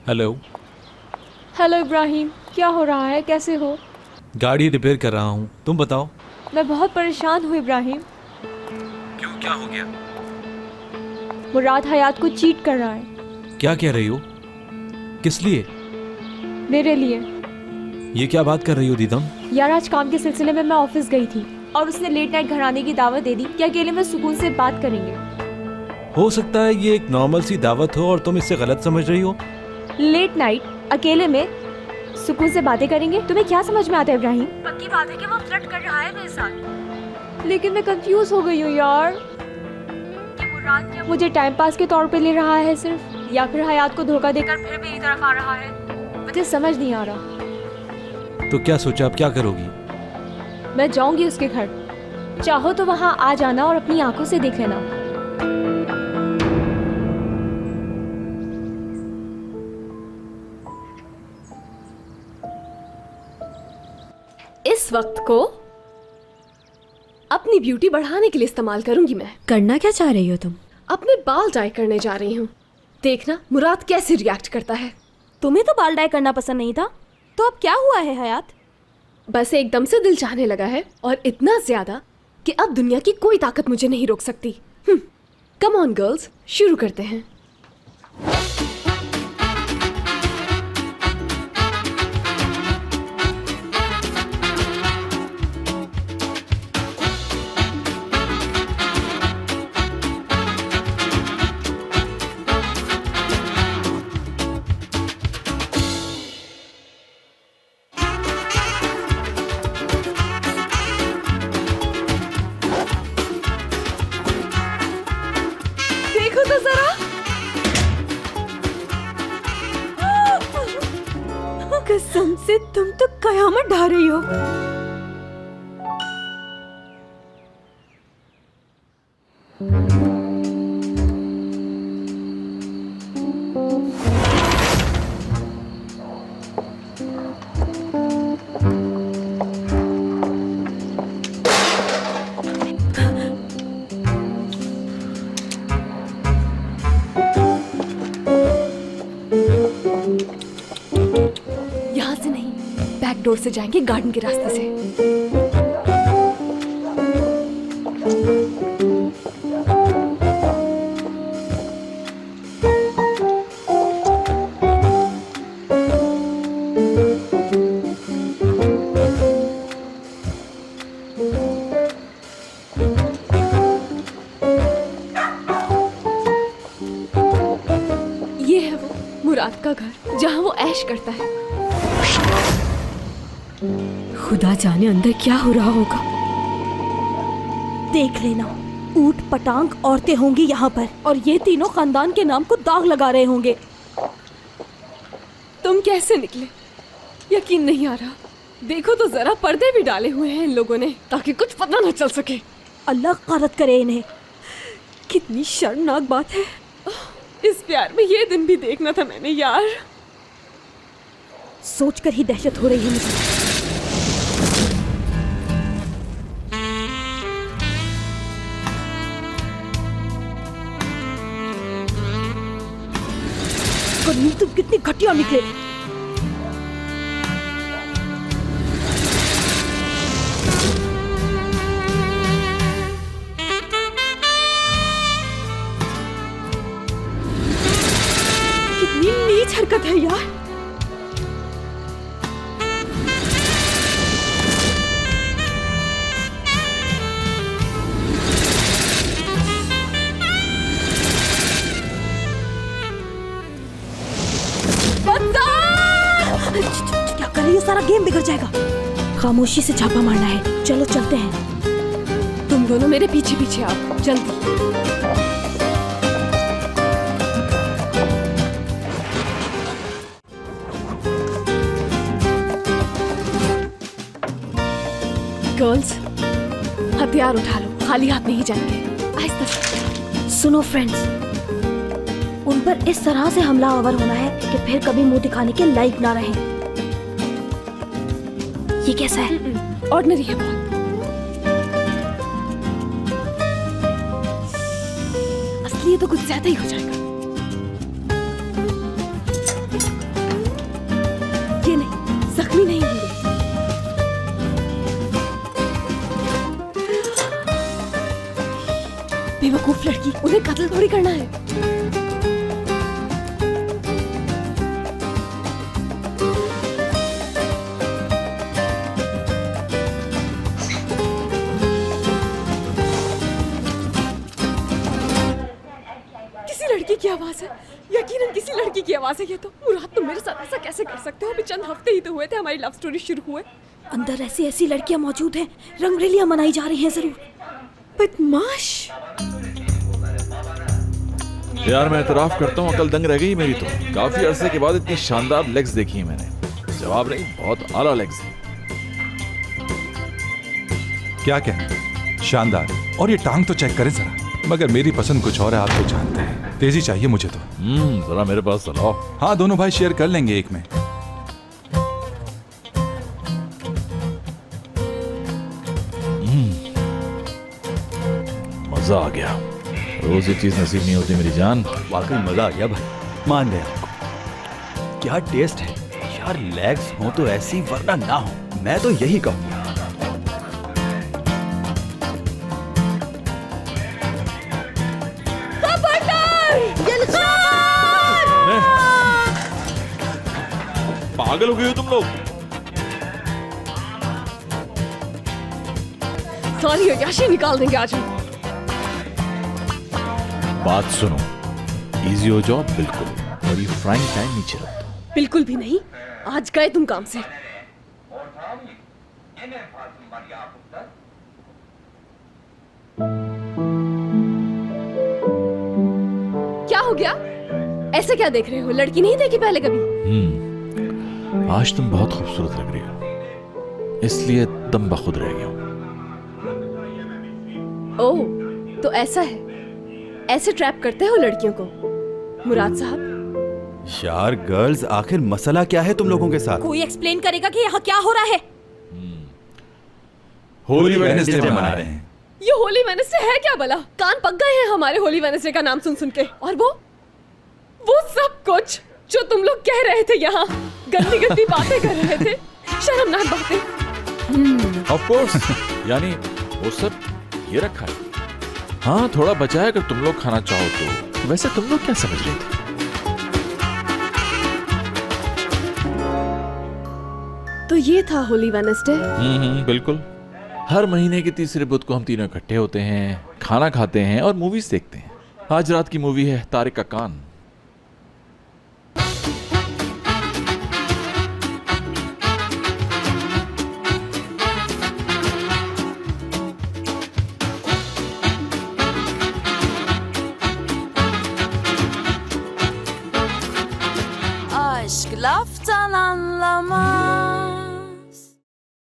Hello. Hello Ibrahim, क्या हो रहा है? कैसे हो? गाड़ी रिपेयर कर रहा हूँ, तुम बताओ। मैं बहुत परेशान हूँ इब्राहिम। क्यों, क्या हो गया? मुराद हयात को चीट कर रहा है। क्या कह रही हो? किस लिए? मेरे लिए। ये क्या बात कर रही हो दीदम? यार, आज काम के सिलसिले में मैं ऑफिस गई थी और उसने लेट नाइट घर आने की दावत दे दी कि अकेले में सुकून से बात करेंगे। हो सकता है ये एक नॉर्मल सी दावत हो और तुम इसे गलत समझ रही हो। लेट नाइट अकेले में सुकून से बातें करेंगे? तुम्हें क्या समझ में आता है इब्राहिम? पक्की बात है कि वो फ्लर्ट कर रहा है मेरे साथ, लेकिन मैं कंफ्यूज हो गई हूँ यार कि मुराद क्या मुझे टाइम पास के तौर पे ले रहा है सिर्फ, या फिर हयात को धोखा देकर फिर मेरी तरफ आ रहा है। मुझे समझ नहीं आ रहा। तो क्या सोचा, अब क्या करोगी? मैं जाऊंगी उसके घर, चाहो तो वहाँ आ जाना और अपनी आंखों से देख लेना। इस वक्त को अपनी ब्यूटी बढ़ाने के लिए इस्तेमाल करूंगी मैं। करना क्या चाह रही हो तुम? अपने बाल डाई करने जा रही हूँ। देखना मुराद कैसे रिएक्ट करता है। तुम्हें तो बाल डाई करना पसंद नहीं था, तो अब क्या हुआ है हयात? बस एकदम से दिल चाहने लगा है, और इतना ज्यादा कि अब दुनिया की कोई ताकत मुझे नहीं रोक सकती। कम ऑन गर्ल्स, शुरू करते हैं। देखो तो जरा, कसम से तुम तो कयामत ढा रही हो। यहाँ से नहीं, बैक डोर से जाएंगे, गार्डन के रास्ते से। ये है वो मुराद का घर, जहाँ वो ऐश करता है। खुदा जाने अंदर क्या हो रहा होगा। देख लेना, ऊट पटांग औरतें होंगी यहाँ पर, और ये तीनों खानदान के नाम को दाग लगा रहे होंगे। तुम कैसे निकले? यकीन नहीं आ रहा। देखो तो जरा, पर्दे भी डाले हुए हैं इन लोगों ने, ताकि कुछ पता न चल सके। अल्लाह ग़ारत करे इन्हें। कितनी शर्मनाक बात है। इस प्यार में ये दिन भी देखना था मैंने यार। सोचकर ही दहशत हो रही है मुझे। करीम, तुम कितनी घटिया निकले। कितनी नीच हरकत है यार। क्या कर रही हो? सारा गेम बिगड़ जाएगा। खामोशी से छापा मारना है। चलो चलते हैं। तुम दोनों मेरे पीछे पीछे आओ, जल्दी। गर्ल्स, हथियार उठा लो, खाली हाथ नहीं जाएंगे। आहिस्ता से। सुनो फ्रेंड्स, उन पर इस तरह से हमला आवर होना है कि फिर कभी मुंह दिखाने के लायक ना रहे। ये कैसा है? ऑर्डिनरी है बहुत। असली तो कुछ ज्यादा ही हो जाएगा। उन्हें कत्ल थोड़ी करना है। किसी लड़की की आवाज है, यकीनन किसी लड़की की आवाज है ये तो। मुराद, तुम मेरे साथ ऐसा कैसे कर सकते हो? अभी चंद हफ्ते ही तो हुए थे हमारी लव स्टोरी शुरू हुए। अंदर ऐसी ऐसी लड़कियां मौजूद हैं, रंगरेलियां मनाई जा रही हैं जरूर। बदमाश। यार मैं इतराफ करता हूँ, अकल दंग रह गई मेरी तो। काफी अरसे के बाद इतनी शानदार लेग्स देखी है मैंने। जवाब नहीं, बहुत आला लेग्स है। क्या कहना, शानदार। और ये टांग तो चेक करें जरा। मगर मेरी पसंद कुछ और है, आप तो जानते हैं। तेजी चाहिए मुझे तो। जरा मेरे पास चलाओ। हाँ, दोनों भाई शेयर कर लेंगे एक में। मजा आ गया। रोज ये चीज नसीब नहीं होती मेरी जान। वाकई मजा आ गया भाई, मान गया आपको। क्या टेस्ट है यार, लेग्स हो तो ऐसी वरना ना हो, मैं तो यही कहूंगा। पागल हो गए हो तुम लोग। सारी अय्याशी निकाल देंगे आज हम। बात सुनो, इजी हो जाओ बिल्कुल, और ये फ्राइंग पैन नीचे रख दो। बिल्कुल भी नहीं, आज गए तुम काम से। क्या हो गया? ऐसे क्या देख रहे हो? लड़की नहीं देखी पहले कभी? आज तुम बहुत खूबसूरत लग रही हो, इसलिए दम बखुद रह गया हूं। ओह, तो ऐसा है, ऐसे ट्रैप करते हो लड़कियों को मुराद साहब? यार गर्ल्स, आखिर मसला क्या है तुम लोगों के साथ? कोई एक्सप्लेन करेगा कि यहाँ क्या हो रहा है? होली वेडनेसडे मना रहे हैं। ये होली वेडनेसडे है क्या भला? कान पक गए हैं हमारे होली वेडनेसडे का नाम सुन सुन के। और वो सब कुछ जो तुम लोग कह रहे थे यहाँ, गंदी गंदी बातें कर रहे थे, शर्मनाक बातें। ऑफ कोर्स, यानी वो सब ये रखा है। हाँ, थोड़ा बचा है अगर तुम लोग खाना चाहो तो। वैसे तुम लोग क्या समझ रहे थे? तो ये था होली वेडनेसडे। बिल्कुल। हर महीने के तीसरे बुध को हम तीनों इकट्ठे होते हैं, खाना खाते हैं और मूवीज देखते हैं। आज रात की मूवी है तारिक का कान। Aşk laf